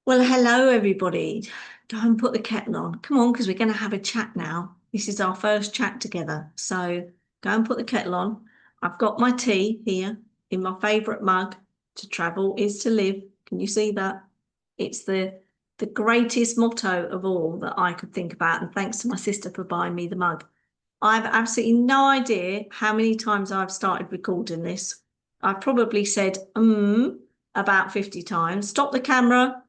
Well, hello, everybody. Go and put the kettle on. Come on, because we're going to have a chat now. This is our first chat together. So go and put the kettle on. I've got my tea here in my favourite mug. To travel is to live. Can you see that? It's the greatest motto of all that I could think about. And thanks to my sister for buying me the mug. I've absolutely no idea how many times I've started recording this. I've probably said about 50 times. Stop the camera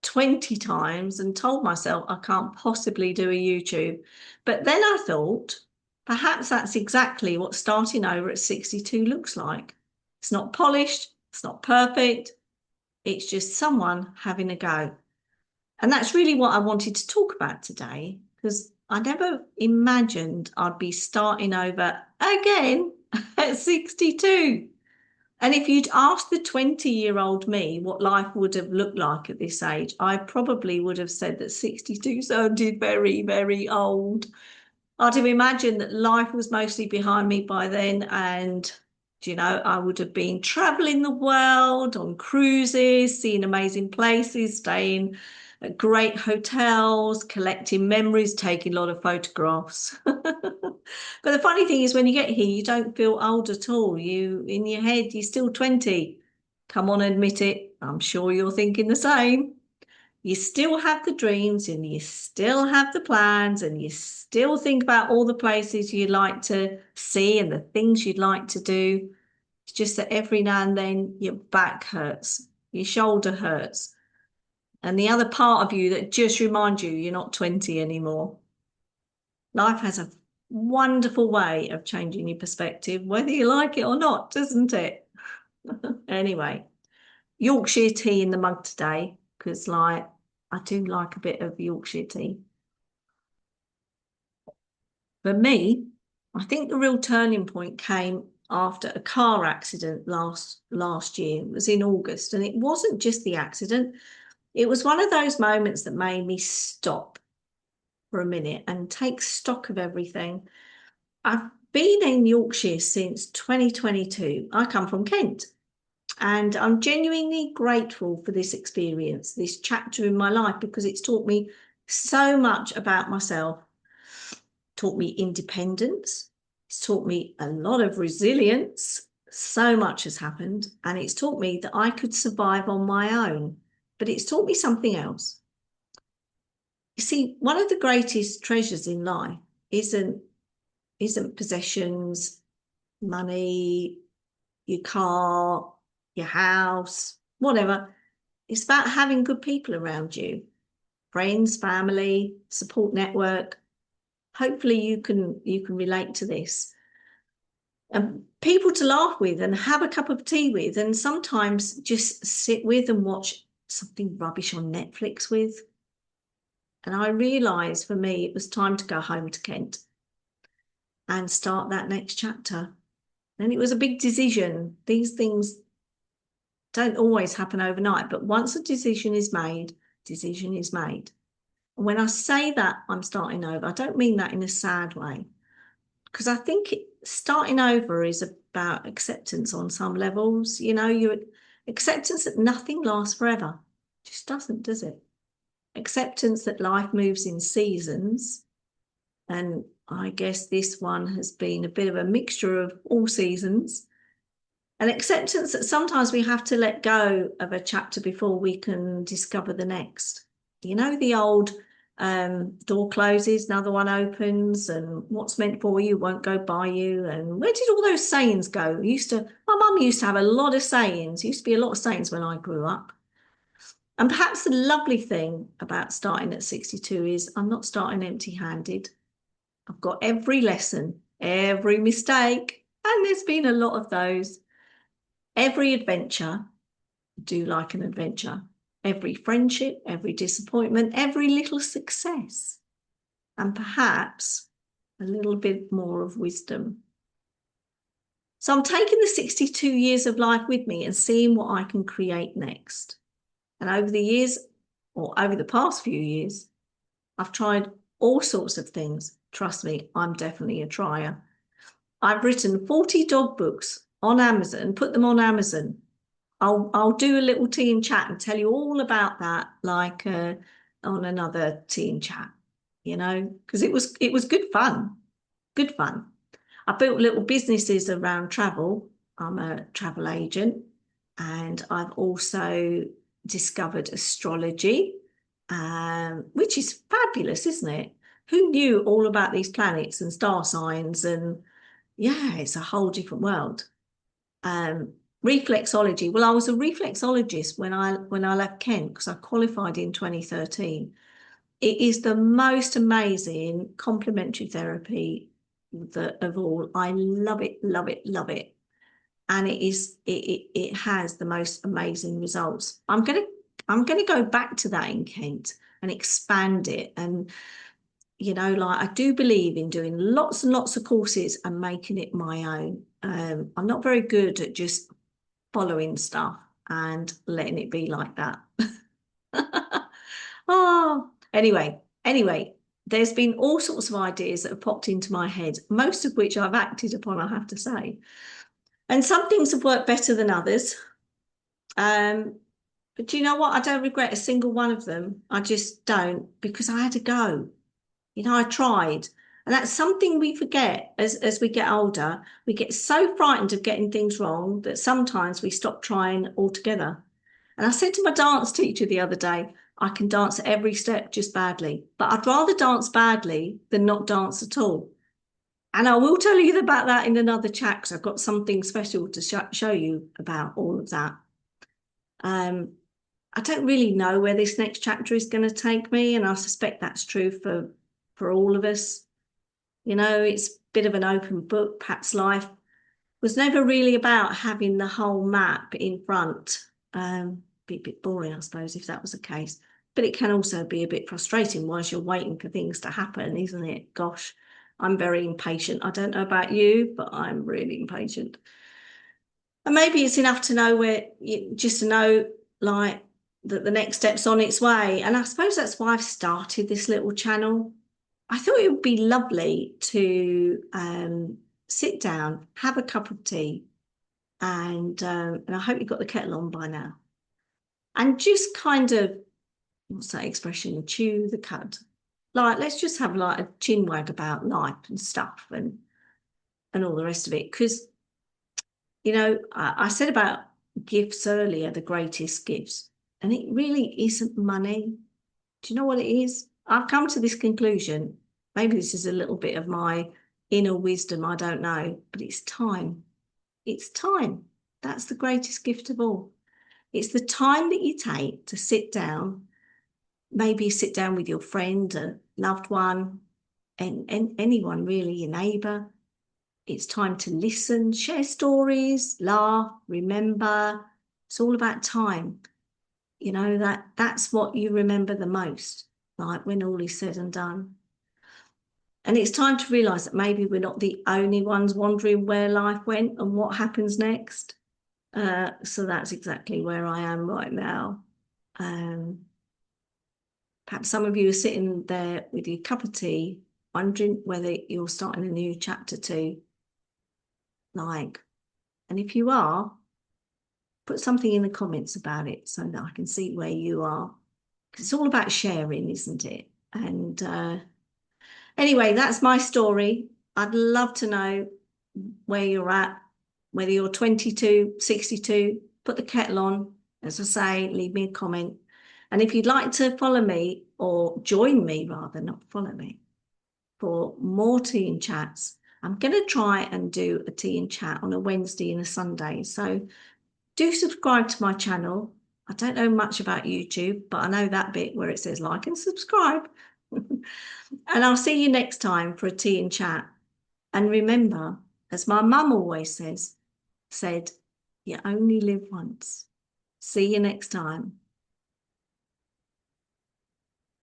20 times and told myself I can't possibly do a YouTube. But then I thought perhaps that's exactly what starting over at 62 looks like. It's not polished, it's not perfect, it's just someone having a go. And that's really what I wanted to talk about today because I never imagined I'd be starting over again at 62. And if you'd asked the 20-year-old me what life would have looked like at this age, I probably would have said that 62 sounded very, very old. I'd have imagined that life was mostly behind me by then. And, I would have been traveling the world on cruises, seeing amazing places, staying at great hotels, collecting memories, taking a lot of photographs. But the funny thing is, when you get here, you don't feel old at all. In your head, you're still 20. Come on, admit it. I'm sure you're thinking the same. You still have the dreams and you still have the plans and you still think about all the places you'd like to see and the things you'd like to do. It's just that every now and then your back hurts, your shoulder hurts, and the other part of you that just reminds you you're not 20 anymore. Life has a wonderful way of changing your perspective, whether you like it or not, doesn't it? Anyway, Yorkshire tea in the mug today, because I do like a bit of Yorkshire tea. For me, I think the real turning point came after a car accident last year. It was in August, and it wasn't just the accident. It was one of those moments that made me stop for a minute and take stock of everything. I've been in Yorkshire since 2022. I come from Kent, and I'm genuinely grateful for this experience, this chapter in my life, because it's taught me so much about myself, taught me independence, it's taught me a lot of resilience. So much has happened, and it's taught me that I could survive on my own. But it's taught me something else. You see, one of the greatest treasures in life isn't possessions, money, your car, your house, whatever. It's about having good people around you, friends, family, support network. Hopefully you can relate to this. And people to laugh with and have a cup of tea with, and sometimes just sit with and watch something rubbish on Netflix with. And I realised for me it was time to go home to Kent and start that next chapter. And it was a big decision. These things don't always happen overnight, but once a decision is made, decision is made. And when I say that I'm starting over, I don't mean that in a sad way, because I think starting over is about acceptance on some levels. Your acceptance that nothing lasts forever. Just doesn't, does it? Acceptance that life moves in seasons. And I guess this one has been a bit of a mixture of all seasons. And acceptance that sometimes we have to let go of a chapter before we can discover the next. The old door closes, another one opens, and what's meant for you won't go by you. And where did all those sayings go? My mum used to have a lot of sayings. Used to be a lot of sayings when I grew up. And perhaps the lovely thing about starting at 62 is I'm not starting empty-handed. I've got every lesson, every mistake, and there's been a lot of those. Every adventure, I do like an adventure. Every friendship, every disappointment, every little success, and perhaps a little bit more of wisdom. So I'm taking the 62 years of life with me and seeing what I can create next. And over the years, or over the past few years, I've tried all sorts of things. Trust me, I'm definitely a trier. I've written 40 dog books on Amazon, put them on Amazon. I'll do a little tea and chat and tell you all about that, like on another tea and chat, because it was good fun, good fun. I built little businesses around travel. I'm a travel agent, and I've also discovered astrology, which is fabulous, isn't it? Who knew all about these planets and star signs? And yeah, it's a whole different world. Um, Reflexology. Well, I was a reflexologist when I left Kent because I qualified in 2013. It is the most amazing complementary therapy of all. I love it, love it, love it. And it has the most amazing results. I'm gonna go back to that in Kent and expand it. And like I do believe in doing lots and lots of courses and making it my own. I'm not very good at just following stuff and letting it be like that. Oh, anyway, there's been all sorts of ideas that have popped into my head, most of which I've acted upon, I have to say. And some things have worked better than others. Um, but do you know what? I don't regret a single one of them. I just don't, because I had to go. I tried. And that's something we forget as we get older. We get so frightened of getting things wrong that sometimes we stop trying altogether. And I said to my dance teacher the other day, I can dance every step just badly, but I'd rather dance badly than not dance at all. And I will tell you about that in another chat because I've got something special to show you about all of that. Um, I don't really know where this next chapter is going to take me, and I suspect that's true for all of us. It's a bit of an open book. Pat's life was never really about having the whole map in front. Be a bit boring, I suppose, if that was the case. But it can also be a bit frustrating whilst you're waiting for things to happen, isn't it? Gosh, I'm very impatient. I don't know about you, but I'm really impatient. And maybe it's enough to know just to know, like, that the next step's on its way. And I suppose that's why I've started this little channel. I thought it would be lovely to sit down, have a cup of tea, and I hope you've got the kettle on by now, and just kind of, what's that expression? Chew the cud. Like, let's just have like a chin wag about life and stuff and all the rest of it. Because I said about gifts earlier, the greatest gifts, and it really isn't money. Do you know what it is? I've come to this conclusion. Maybe this is a little bit of my inner wisdom, I don't know, but it's time. It's time. That's the greatest gift of all. It's the time that you take to sit down, maybe sit down with your friend, a loved one, and anyone really, your neighbour. It's time to listen, share stories, laugh, remember. It's all about time. That's what you remember the most, like when all is said and done. And it's time to realise that maybe we're not the only ones wondering where life went and what happens next. So that's exactly where I am right now. Perhaps some of you are sitting there with your cup of tea, wondering whether you're starting a new chapter too. Like, and if you are, put something in the comments about it so that I can see where you are. Because it's all about sharing, isn't it? And anyway, that's my story. I'd love to know where you're at, whether you're 22, 62, put the kettle on. As I say, leave me a comment. And if you'd like to follow me or join me, rather, not follow me, for more tea and chats, I'm going to try and do a tea and chat on a Wednesday and a Sunday. So do subscribe to my channel. I don't know much about YouTube, but I know that bit where it says like and subscribe. And I'll see you next time for a tea and chat. And remember, as my mum always said, you only live once. See you next time.